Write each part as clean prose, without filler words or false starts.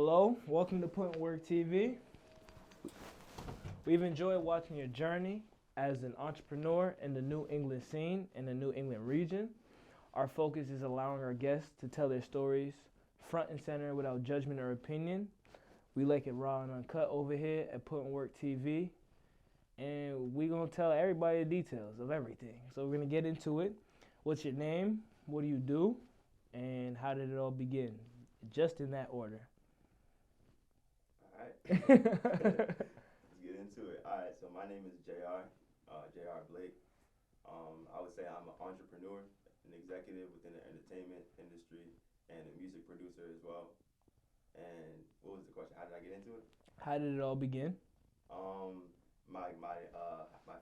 Hello, welcome to PUTINWORKTV. We've enjoyed watching your journey as an entrepreneur in the New England scene in the New England region. Our focus is allowing our guests to tell their stories front and center without judgment or opinion. We like it raw and uncut over here at PUTINWORKTV, and we're going to tell everybody the details of everything. So we're going to get into it. What's your name? What do you do? And how did it all begin? Just in that order. Alright. Let's get into it. Alright, so my name is JR, JR Blake. I would say I'm an entrepreneur, an executive within the entertainment industry, and a music producer as well. And what was the question? How did I get into it? How did it all begin? My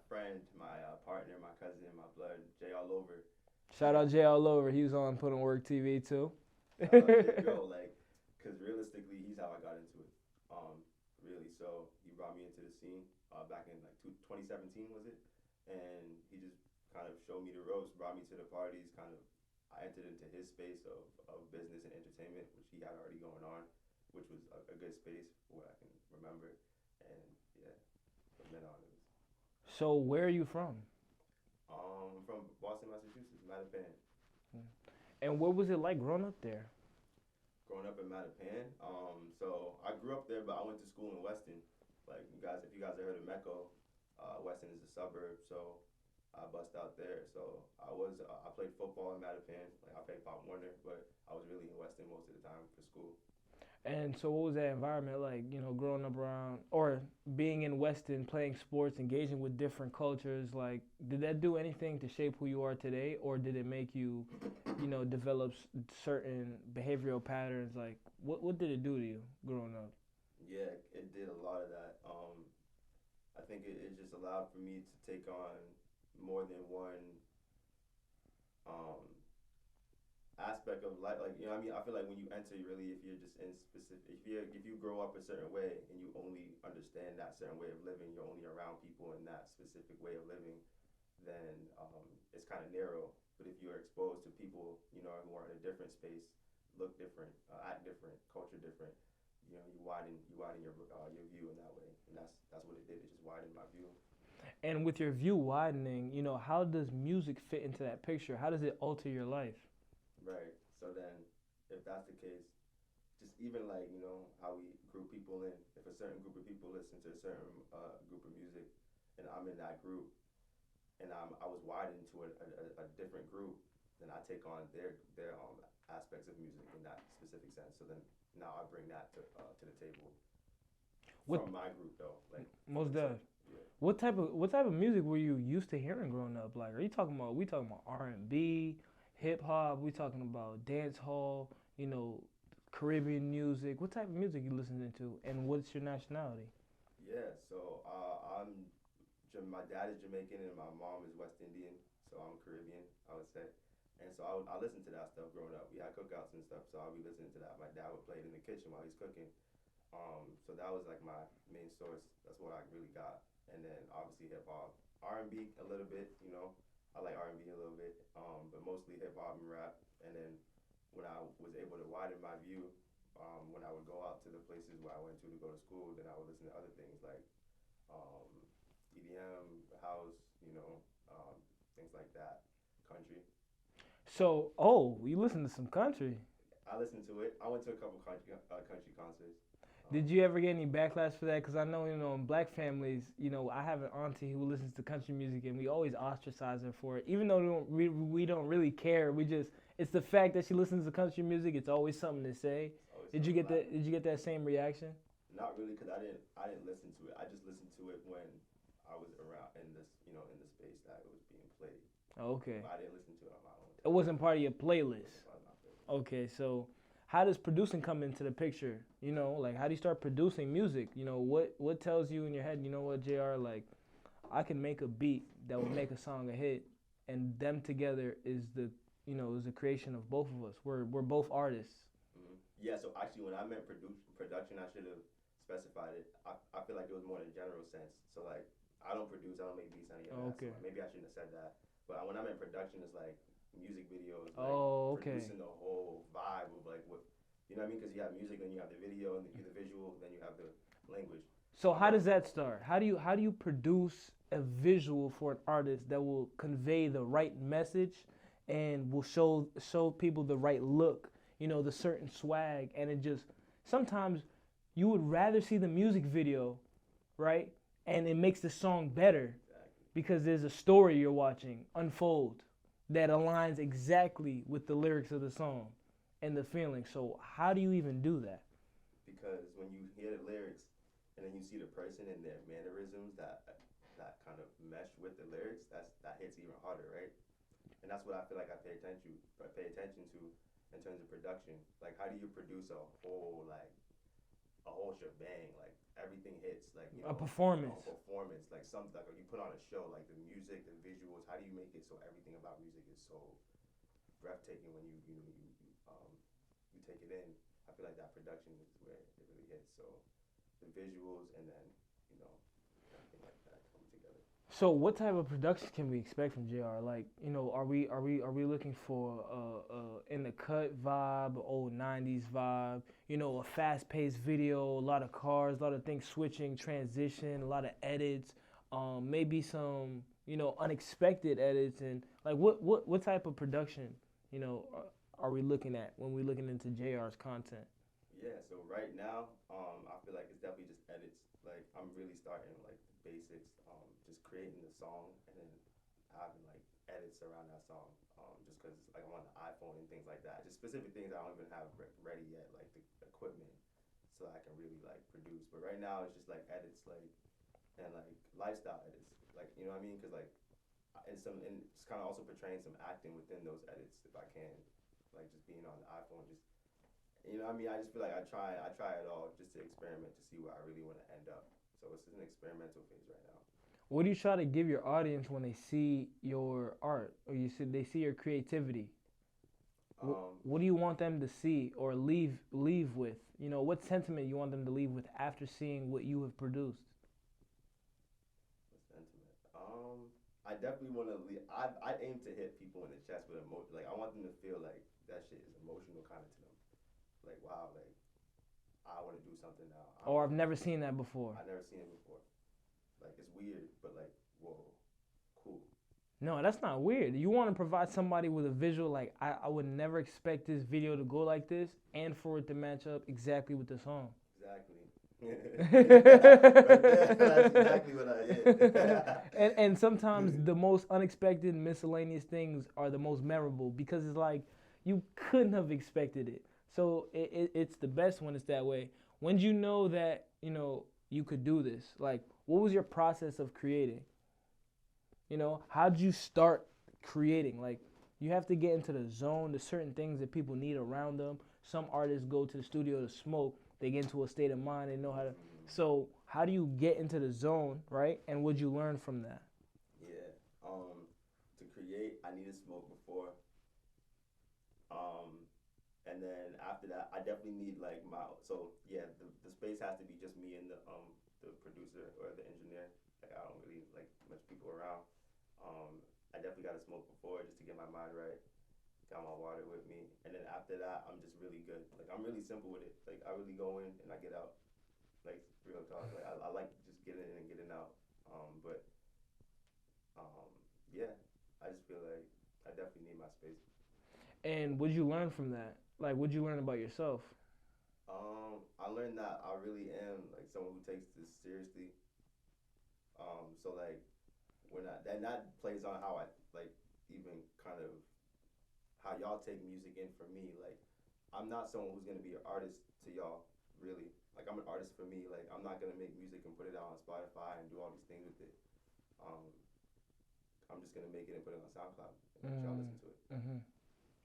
friend, my partner, my cousin, my blood, Jay all over. Shout out Jay all over. He was on PUTINWORKTV too. Because realistically, he's how I got into it. Really, so he brought me into the scene back in like 2017, was it? And he just kind of showed me the ropes, brought me to the parties. I entered into his space of business and entertainment, which he had already going on, which was a good space for what I can remember. And yeah, from then on it was. So where are you from? From Boston, Massachusetts, Mattapan. And what was it like growing up there? Growing up in Mattapan, so I grew up there, but I went to school in Weston. Like if you guys have heard of Mecco, Weston is a suburb, so I bust out there. So I played football in Mattapan, like I played Pop Warner, but I was really in Weston most of the time for school. And so what was that environment like, growing up around, or being in Weston, playing sports, engaging with different cultures? Like, did that do anything to shape who you are today, or did it make you, develop certain behavioral patterns? Like, what did it do to you growing up? Yeah, it did a lot of that. I think it just allowed for me to take on more than one aspect of life. Like, I mean, I feel like when you enter, really, if you're just in specific, if you grow up a certain way and you only understand that certain way of living, you're only around people in that specific way of living, then it's kind of narrow. But if you're exposed to people, who are in a different space, look different, act different, culture different, you widen your view in that way, and that's what it did. It just widened my view. And with your view widening, how does music fit into that picture? How does it alter your life? Right. So then, if that's the case, just even like how we group people in. If a certain group of people listen to a certain group of music, and I'm in that group, and I was widened to a different group, then I take on their aspects of music in that specific sense. So then now I bring that to the table. From my group though, like most deaf. Yeah. What type of music were you used to hearing growing up? Like, we talking about R&B, hip hop? We talking about dance hall? Caribbean music. What type of music you listening to, and what's your nationality? Yeah, so my dad is Jamaican and my mom is West Indian, so I'm Caribbean, I would say. And so I listened to that stuff growing up. We had cookouts and stuff, so I'll be listening to that. My dad would play it in the kitchen while he's cooking. So that was like my main source. That's what I really got. And then obviously hip hop, R&B a little bit. I like R&B a little bit, but mostly hip hop and rap. And then when I was able to widen my view, when I would go out to the places where I went to go to school, then I would listen to other things like EDM, house, things like that, country. So, you listen to some country. I listened to it. I went to a couple country concerts. Did you ever get any backlash for that? Because I know, in black families, I have an auntie who listens to country music, and we always ostracize her for it. Even though we don't really care, it's the fact that she listens to country music. It's always something to say. Did you get that same reaction? Not really, because I didn't listen to it. I just listened to it when I was around in this, in the space that it was being played. Okay. But I didn't listen to it on my own. It wasn't part of your playlist. Okay, so how does producing come into the picture? Like, how do you start producing music? What tells you in your head, what, JR, like, I can make a beat that will make a song a hit, and them together is the creation of both of us. We're both artists. Mm-hmm. Yeah, so actually when I meant production, I should have specified it. I feel like it was more in a general sense. So like, I don't produce, I don't make beats, any of that. Okay. So maybe I shouldn't have said that. But when I meant production, it's like music videos, like okay. producing the whole vibe of like what You know what I mean? Because you have music, then you have the video, and the visual, then you have the language. So how does that start? How do you produce a visual for an artist that will convey the right message and will show people the right look, the certain swag, and it just sometimes you would rather see the music video, right? And it makes the song better Exactly. because there's a story you're watching unfold that aligns exactly with the lyrics of the song and the feeling. So how do you even do that? Because when you hear the lyrics and then you see the person and their mannerisms that kind of mesh with the lyrics, that hits even harder, right? And that's what I feel like I pay attention to in terms of production. Like, how do you produce a whole shebang? Like, everything hits. Like, A performance. a performance. Like, something like you put on a show. Like the music, the visuals. How do you make it so everything about music is so breathtaking when you take it in? I feel like that production is where it really hits. So the visuals and then you know everything like that coming together. So what type of production can we expect from JR? Like, are we looking for in the cut vibe, old '90s vibe? A fast-paced video, a lot of cars, a lot of things switching, transition, a lot of edits, maybe some unexpected edits, and like what type of production are we looking at when we're looking into JR's content? Yeah. So right now, I feel like it's definitely just edits. Like I'm really starting like the basics, just creating the song and then having like edits around that song. Just because like I'm on the iPhone and things like that. Just specific things I don't even have ready yet, like the equipment, so I can really like produce. But right now it's just like edits, like and like lifestyle edits, like you know what I mean? Because like and it's kind of also portraying some acting within those edits if I can, like just being on the iPhone, just you know what I mean. I just feel like I try it all just to experiment to see where I really want to end up. So it's an experimental phase right now. What do you try to give your audience when they see your art or they see your creativity? What do you want them to see or leave with? What sentiment you want them to leave with after seeing what you have produced? Sentiment. I definitely want to. I aim to hit people in the chest with emotion. Like I want them to feel like that shit is emotional kind of to them. Like wow, like I want to do something now. Or I've never seen that before. I've never seen it before. Like it's weird, but like whoa, cool. No, that's not weird. You want to provide somebody with a visual like I would never expect this video to go like this and for it to match up exactly with the song. Exactly. That's exactly what I did. and sometimes the most unexpected miscellaneous things are the most memorable because it's like you couldn't have expected it. So it's the best when it's that way. When did you know that you could do this? Like, what was your process of creating? How did you start creating? Like, you have to get into the zone. There's certain things that people need around them. Some artists go to the studio to smoke. They get into a state of mind. They know how to. So, how do you get into the zone, right? And what'd you learn from that? Yeah. To create, I need to smoke before. And then after that, I definitely need like so yeah, the space has to be just me and the producer or the engineer. Like I don't really like much people around. I definitely got to smoke before just to get my mind right. Got my water with me, and then after that, I'm just really good. Like I'm really simple with it. Like I really go in and I get out. Like real talk. Like I like just getting in and getting out. But yeah, I just feel like I definitely need my space. And what'd you learn from that? Like, what'd you learn about yourself? I learned that I really am like someone who takes this seriously. So like when that plays on how I like even kind of how y'all take music in for me. Like I'm not someone who's gonna be an artist to y'all, really. Like I'm an artist for me. Like I'm not gonna make music and put it out on Spotify and do all these things with it. Um, I'm just gonna make it and put it on SoundCloud and let y'all listen to it. Mm-hmm.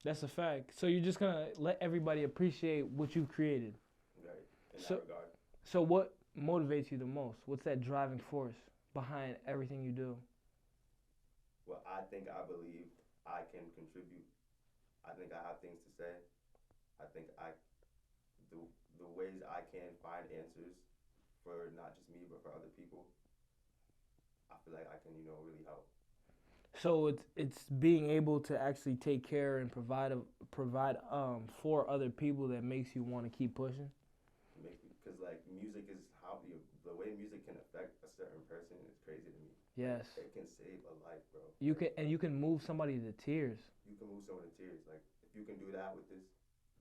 That's a fact. So you're just gonna let everybody appreciate what you've created. Right. In that regard. So what motivates you the most? What's that driving force behind everything you do? Well, I think I believe I can contribute. I think I have things to say. I think the ways I can find answers for not just me but for other people. I feel like I can really help. So it's being able to actually take care and provide for other people that makes you want to keep pushing. It makes me, because like music is how the way music can affect a certain person is crazy to me. Like Yes. it can save a life, bro. You Like can and you can move somebody to tears. you can move someone to tears. Like if you can do that with this,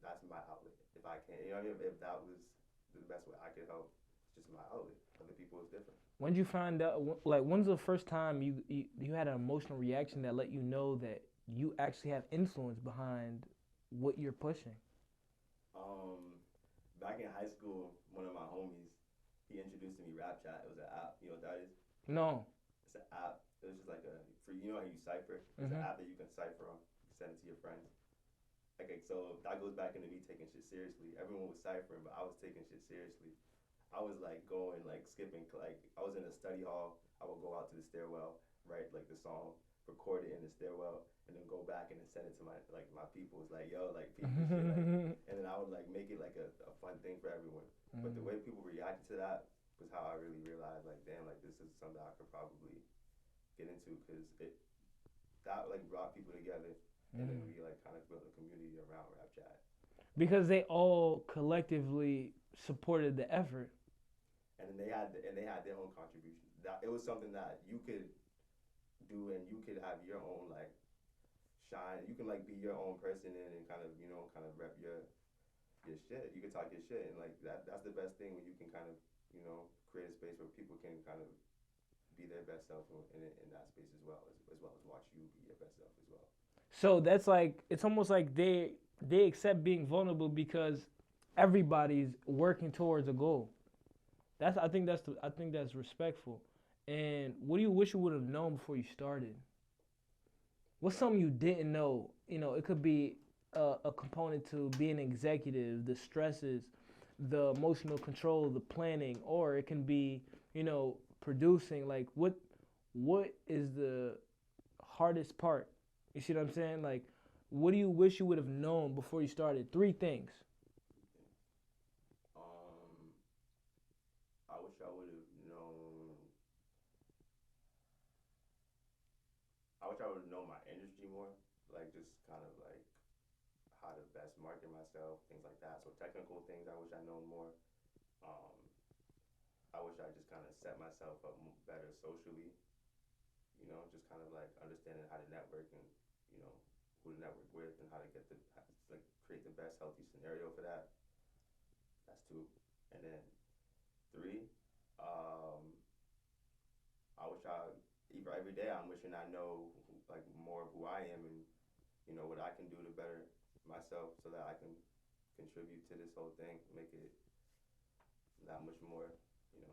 that's my outlet. If I can, you know what I mean? If that was the best way I could help, it's just my outlet. Other people is different. When did you find out? Like, when's the first time you had an emotional reaction that let you know that you actually have influence behind what you're pushing? Um, Back in high school, one of my homies, he introduced to me Rap Chat. It was an app. You know what that is? No. It's an app. It was just like a free. You know how you cipher? It's an Mhm. app that you can cipher on. You send it to your friends. Okay, so that goes back into me taking shit seriously. Everyone was ciphering, but I was taking shit seriously. I was like going, like skipping, like I was in a study hall. I would go out to the stairwell, write like the song, record it in the stairwell, and then go back and then send it to my people. It's like, yo, like peep this shit, like, and then I would like make it like a fun thing for everyone. But the way people reacted to that was how I really realized, like, damn, like this is something I could probably get into, because it that like brought people together, and then we like kind of built a community around Rap Chat. Because they all collectively supported the effort. And then they had their own contributions. That it was something that you could do, and you could have your own like shine. You can like be your own person and kind of kind of rep your shit. You can talk your shit, and like that's the best thing, when you can kind of create a space where people can kind of be their best self in that space as well as watch you be your best self as well. So that's like it's almost like they accept being vulnerable because everybody's working towards a goal. That's I think that's respectful. And what do you wish you would have known before you started? What's something you didn't know? You know, it could be a component to being an executive, the stresses, the emotional control, the planning, or it can be, producing. Like what is the hardest part? You see what I'm saying? Like, what do you wish you would have known before you started? Three things. Um, I wish I would have known. I wish I would have known my industry more, like just kind of like how to best market myself, things like that. So technical things, I wish I known more. Um, I wish I just kind of set myself up better socially. Just kind of like understanding how to network, and you know who to network with, and how to get like create the best healthy scenario for that. That's two, and then three. Um, I wish I every day I'm wishing I know like more of who I am, and what I can do to better myself, so that I can contribute to this whole thing, make it that much more, you know,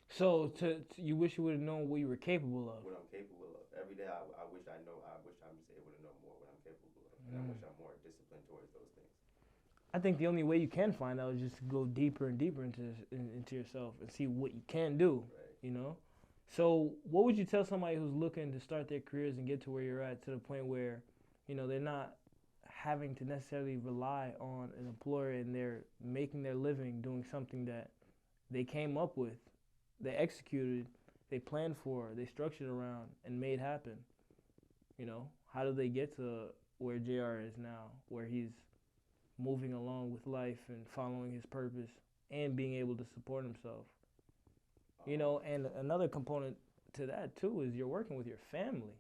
So you wish you would have known what you were capable of. what I'm capable of. Every day I wish I know. I wish I'm just able to know more what I'm capable of, and I Mm. wish I'm more disciplined towards those things. I think the only way you can find out is just to go deeper and deeper into yourself and see what you can do. Right. You know. So what would you tell somebody who's looking to start their careers and get to where you're at, to the point where, they're not having to necessarily rely on an employer, and they're making their living doing something that they came up with, they executed, they planned for, they structured around, and made happen. How do they get to where JR is now, where he's moving along with life and following his purpose and being able to support himself? And another component to that too is you're working with your family.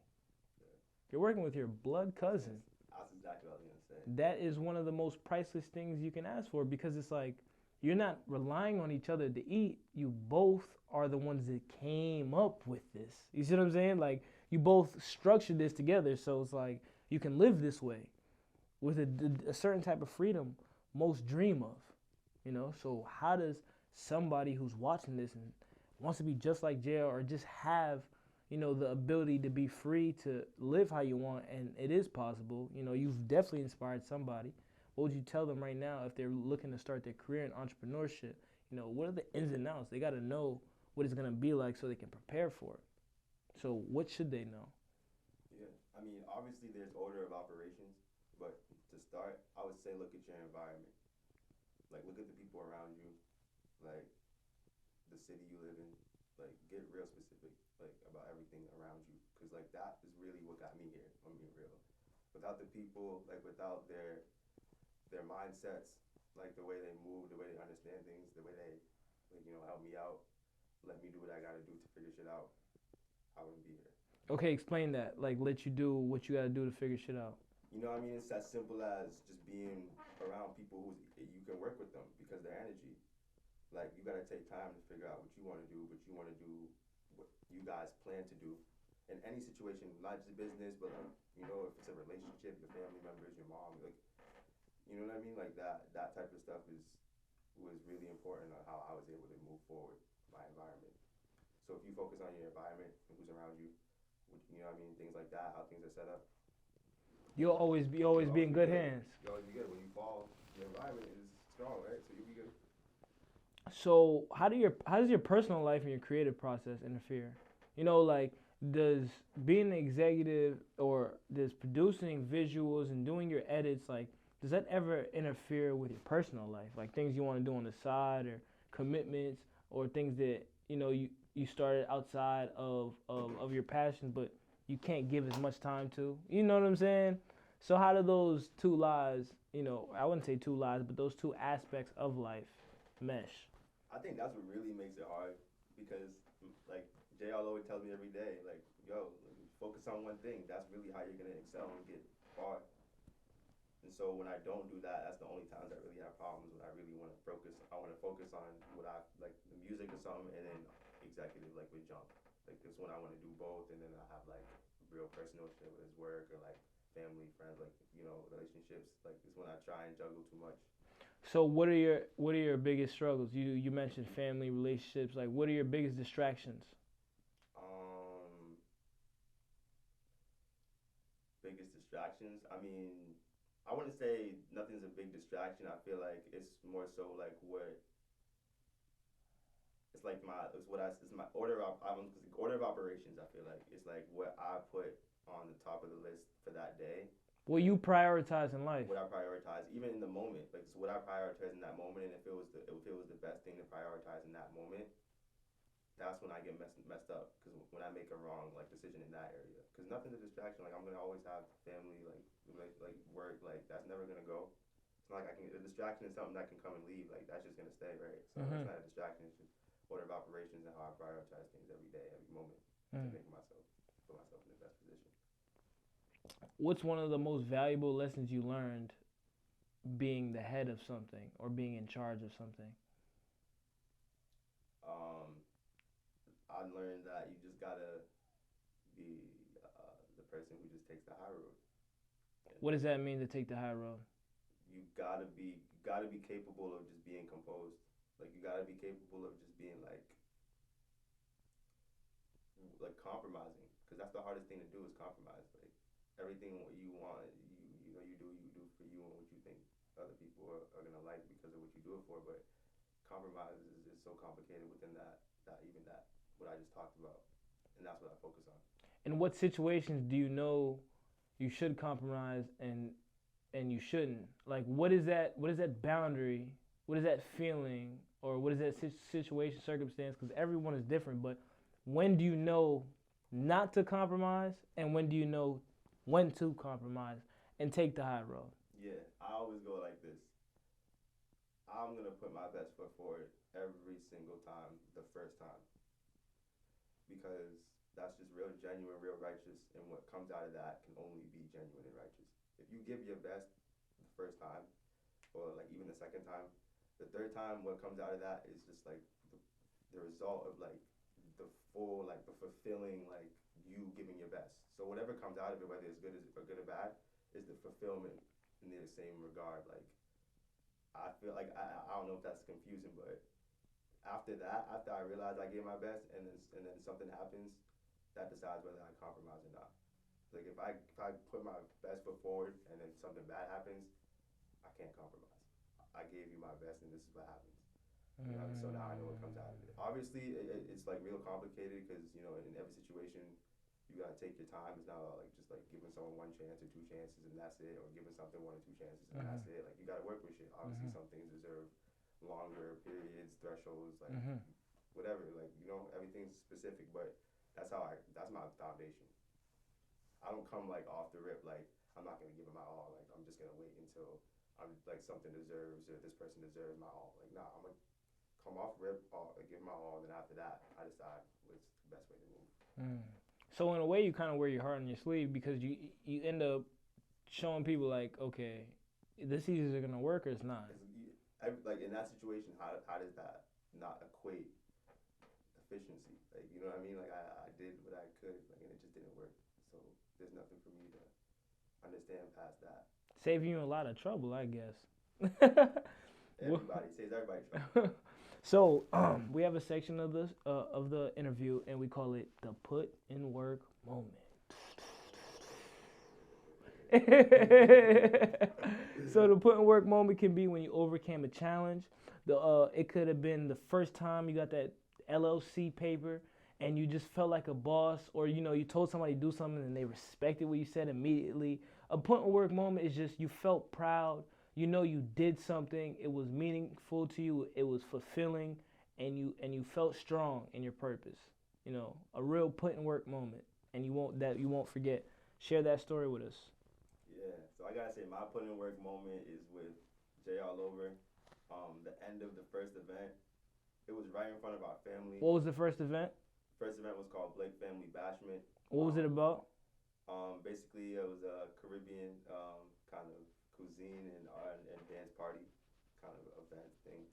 Yeah. You're working with your blood cousin. That's exactly what I was gonna say. That is one of the most priceless things you can ask for, because it's like you're not relying on each other to eat. You both are the ones that came up with this. You see what I'm saying? Like, you both structured this together, so it's like you can live this way with a certain type of freedom most dream of. So how does somebody who's watching this and wants to be just like JR, or just have the ability to be free to live how you want, and it is possible. You've definitely inspired somebody. What would you tell them right now if they're looking to start their career in entrepreneurship? What are the ins and outs? They got to know what it's going to be like so they can prepare for it. So what should they know? Yeah, I mean, obviously there's order of operations, but to start, I would say look at your environment. Like, look at the people around you, like the city you live in. Like, get real specific, like about everything around you, because because like that is really what got me here. I'm being real. Without the people, like without their mindsets, like the way they move, the way they understand things, the way they like, help me out, let me do what I gotta do to figure shit out, I wouldn't be here. Okay, explain that. Like, let you do what you gotta do to figure shit out. You know what I mean? It's as simple as just being around people who you can work with them because their energy. Like you gotta take time to figure out what you want to do, what you guys plan to do in any situation, not just business, but like if it's a relationship, your family members, your mom, like you know what I mean? Like that type of stuff was really important on how I was able to move forward my environment. So if you focus on your environment and who's around you, you know what I mean, things like that, how things are set up, You'll always be in good hands. You'll always be good. When you fall, your environment is strong, right? So you'll be good. So how does your personal life and your creative process interfere? Like, does being an executive or does producing visuals and doing your edits, like, does that ever interfere with your personal life? Like things you want to do on the side or commitments or things that, you started outside of your passion, but you can't give as much time to. You know what I'm saying? So how do those two lives, I wouldn't say two lives, but those two aspects of life mesh? I think that's what really makes it hard because, like, JL always tells me every day, like, yo, focus on one thing. That's really how you're going to excel and get far. And so when I don't do that, that's the only times I really have problems when I really want to focus. I want to focus on what I, like, the music or something, and then executive, like, with Jump. Like, this one I want to do both, and then I have, like, real personal shit with his work or, like, family, friends, like, relationships. Like, this one I try and juggle too much. So what are your biggest struggles? You mentioned family, relationships. Like, what are your biggest distractions? Biggest distractions. I mean, I wouldn't say nothing's a big distraction. I feel like it's more so like it's like it's my order of operations. I feel like it's like what I put on the top of the list for that day. What you prioritize in life? What I prioritize, even in the moment, like it's what I prioritize in that moment, and if it was the best thing to prioritize in that moment, that's when I get messed up. Because when I make a wrong decision in that area, because nothing's a distraction. Like I'm gonna always have family, like work, like that's never gonna go. It's not like a distraction is something that can come and leave. Like that's just gonna stay, right? So it's not a distraction. It's just order of operations and how I prioritize things every day, every moment to make put myself in the best position. What's one of the most valuable lessons you learned being the head of something or being in charge of something? I learned that you just gotta be the person who just takes the high road. What does that mean to take the high road? You gotta be capable of just being composed. Like you gotta be capable of just being like compromising, because that's the hardest thing to do is compromise. Like everything what you want, you do for you and what you think other people are gonna like because of what you do it for. But compromise is so complicated within that what I just talked about, and that's what I focus on. In what situations do you know you should compromise and you shouldn't? Like what is that boundary? What is that feeling? Or what is that situation, circumstance? Because everyone is different, but when do you know not to compromise, and when do you know when to compromise and take the high road? Yeah, I always go like this. I'm gonna put my best foot forward every single time, the first time, because that's just real genuine, real righteous, and what comes out of that can only be genuine and righteous. If you give your best the first time, or like even the second time, the third time, what comes out of that is just like the result of like the full, like the fulfilling, like you giving your best. So whatever comes out of it, whether it's good or bad, is the fulfillment in the same regard. Like I feel like I don't know if that's confusing, but after I realize I gave my best, and then something happens, that decides whether I compromise or not. Like if I put my best foot forward and then something bad happens, I can't compromise. I gave you my best, and this is what happens. So now I know what comes out of it. Obviously, it's like real complicated because in every situation, you gotta take your time. It's not like just like giving someone one chance or two chances and that's it, or giving something one or two chances and that's it. Like you gotta work with shit. Obviously, some things deserve longer periods, thresholds, like whatever. Like everything's specific, but that's my foundation. I don't come like off the rip like I'm not gonna give it my all. Like I'm just gonna wait until I'm like something deserves or this person deserves my all. Like nah, I'm gonna come off rip, all, give my all, then after that I decide what's the best way to move. Mm. So in a way, you kind of wear your heart on your sleeve because you end up showing people like, okay, this either gonna work or it's not. Like in that situation, how does that not equate efficiency? Like you know what I mean? Like I did what I could, like and it just didn't work. So there's nothing for me to understand past that. Saving you a lot of trouble, I guess. Everybody saves everybody trouble. So we have a section of the interview, and we call it the put in work moment. So the put in work moment can be when you overcame a challenge. It could have been the first time you got that LLC paper and you just felt like a boss, or you told somebody to do something and they respected what you said immediately. A put in work moment is just you felt proud. You did something. It was meaningful to you. It was fulfilling, and you felt strong in your purpose. A real put in work moment, and you won't forget. Share that story with us. Yeah, so I gotta say my put in work moment is with Jay all over. The end of the first event, it was right in front of our family. What was the first event? First event was called Blake Family Bashment. What was it about? Basically it was a Caribbean kind of cuisine and dance party kind of event thing.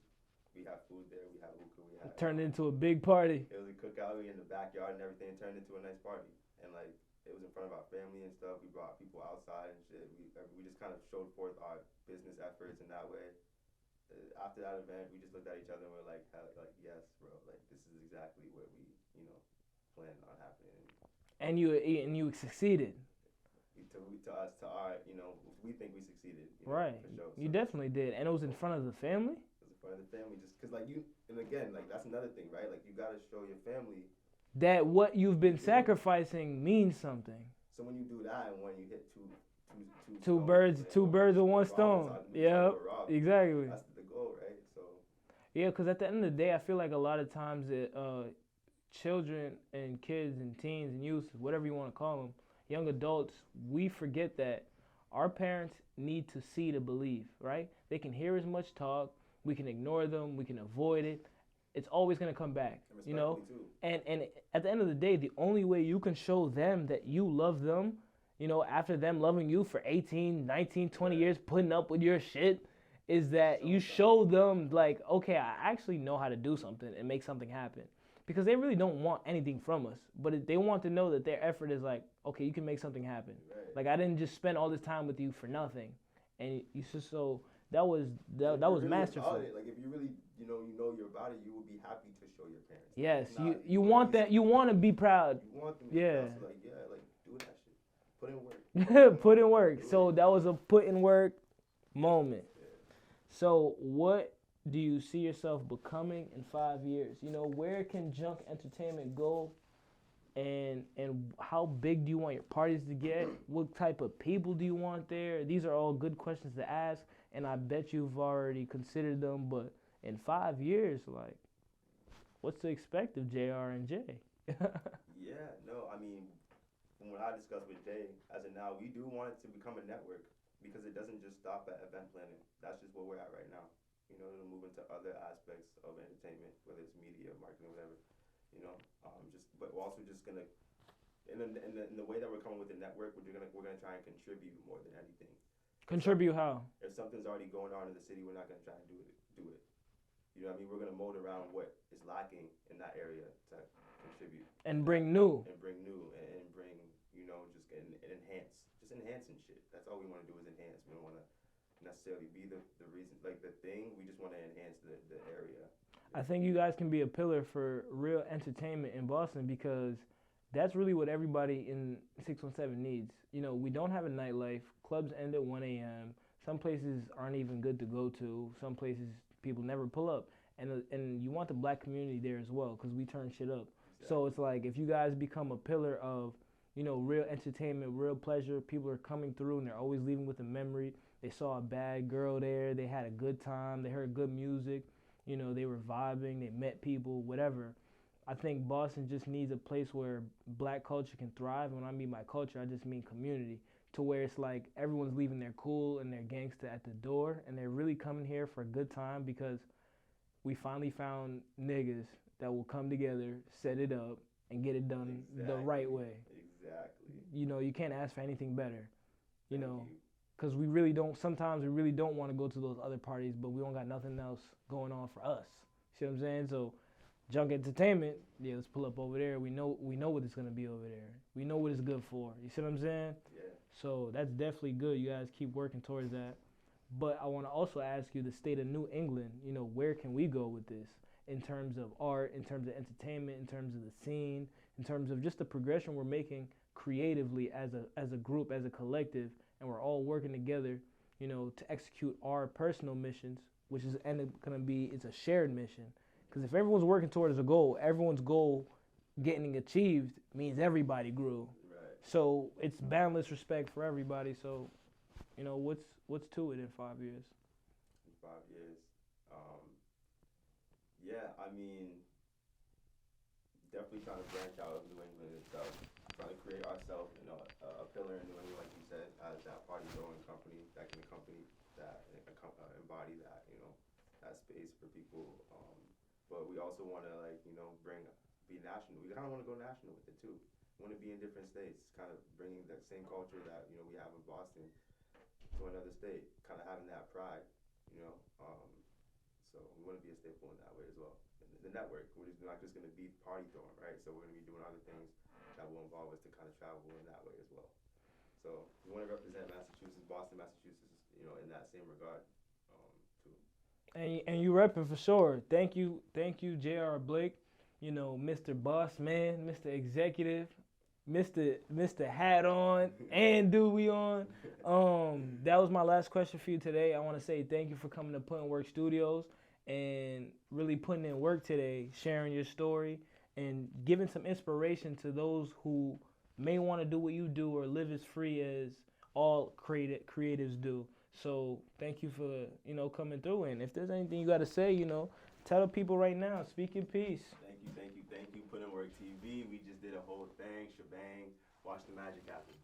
We had food there. We had hookah. It turned into a big party. It was a cookout. We in the backyard and everything. It turned into a nice party. And like it was in front of our family and stuff. We brought people outside and shit. We just kind of showed forth our business efforts in that way. After that event, we just looked at each other and we're like, yes, bro. Like this is exactly what we planned on happening. And you succeeded. To our, we think we succeeded. Right. For sure. You definitely did. And it was in front of the family? It was in front of the family. Just because, and again, that's another thing, right? Like, you got to show your family that what you've been sacrificing means something. So when you do that and when you hit two birds with one stone. Yeah, exactly. That's the goal, right? So. Yeah, because at the end of the day, I feel like a lot of times children and kids and teens and youth, whatever you want to call them, young adults, we forget that our parents need to see to believe, right? They can hear as much talk, we can ignore them, we can avoid it. It's always going to come back, Too. And at the end of the day, the only way you can show them that you love them, after them loving you for 18, 19, 20 years, putting up with your shit, is that you show them like, okay, I actually know how to do something and make something happen. Because they really don't want anything from us, but they want to know that their effort is like, okay, you can make something happen. Right. Like I didn't just spend all this time with you for nothing, and that was really masterful. Like if you really you know your body, you will be happy to show your parents. Yes, like, you want that. You want to be proud. You want them to be proud. So like do that shit. Put in work. Put in work. So that was a put in work moment. Yeah. So what do you see yourself becoming in 5 years? Where can Junk Entertainment go? And how big do you want your parties to get? What type of people do you want there? These are all good questions to ask, and I bet you've already considered them. But in 5 years, like, what's to expect of JR and Jay? Yeah, no, I mean, from what I discussed with Jay, as of now, we do want it to become a network because it doesn't just stop at event planning. That's just where we're at right now. It'll move into other aspects of entertainment, whether it's media, marketing, whatever. But we're also just gonna, in the way that we're coming with the network, we're gonna try and contribute more than anything. Contribute how? If something's already going on in the city, we're not gonna try and do it. You know what I mean? We're gonna mold around what is lacking in that area to contribute. And bring new. And bring, just enhancing shit. That's all we want to do is enhance. We don't want to necessarily be the reason, like the thing. We just want to enhance the area. I think you guys can be a pillar for real entertainment in Boston because that's really what everybody in 617 needs. We don't have a nightlife. Clubs end at 1 a.m. Some places aren't even good to go to. Some places people never pull up. And you want the black community there as well because we turn shit up. Exactly. So it's like if you guys become a pillar of, real entertainment, real pleasure, people are coming through and they're always leaving with a memory. They saw a bad girl there. They had a good time. They heard good music. They were vibing. They met people, whatever. I think Boston just needs a place where black culture can thrive. When I mean by culture, I just mean community, to where it's like everyone's leaving their cool and their gangsta at the door, and they're really coming here for a good time because we finally found niggas that will come together, set it up, and get it done the right way. Exactly. You know, you can't ask for anything better. You Thank know, you. because we really don't. Sometimes we really don't want to go to those other parties, but we don't got nothing else going on for us. See what I'm saying? So, Junk Entertainment, yeah, let's pull up over there. We know what it's gonna be over there. We know what it's good for. You see what I'm saying? Yeah. So that's definitely good. You guys keep working towards that. But I want to also ask you, the state of New England. You know, where can we go with this in terms of art, in terms of entertainment, in terms of the scene, in terms of just the progression we're making creatively as a group, as a collective, and we're all working together, you know, to execute our personal missions, which is gonna be, it's a shared mission. Because if everyone's working towards a goal, everyone's goal getting achieved means everybody grew. Right. So it's boundless respect for everybody. So, you know, what's to it in 5 years? In 5 years, yeah, I mean, definitely trying to branch out of New England itself, trying to create ourselves, you know, a pillar in New England, like you said, as that party throwing company that can accompany that, embody that, you know, that space for people. But we also want to, like, you know, be national. We kind of want to go national with it too. We want to be in different states, kind of bringing that same culture that, you know, we have in Boston to another state, kind of having that pride, you know. So we want to be a staple in that way as well. And the network, we're not just going to be party throwing, right? So we're going to be doing other things that will involve us to kind of travel in that way as well. So we want to represent Massachusetts, Boston, Massachusetts, you know, in that same regard, too. And you repping for sure. Thank you, J.R. Blake. You know, Mr. Boss Man, Mr. Executive, Mr. Hat on and Dewey on. That was my last question for you today. I want to say thank you for coming to Put in Work Studios and really putting in work today, sharing your story and giving some inspiration to those who may want to do what you do or live as free as all creatives do. So thank you for, you know, coming through. And if there's anything you got to say, you know, tell the people right now. Speak in peace. Thank you. Put in Work TV. We just did a whole thing, shebang. Watch the magic happen.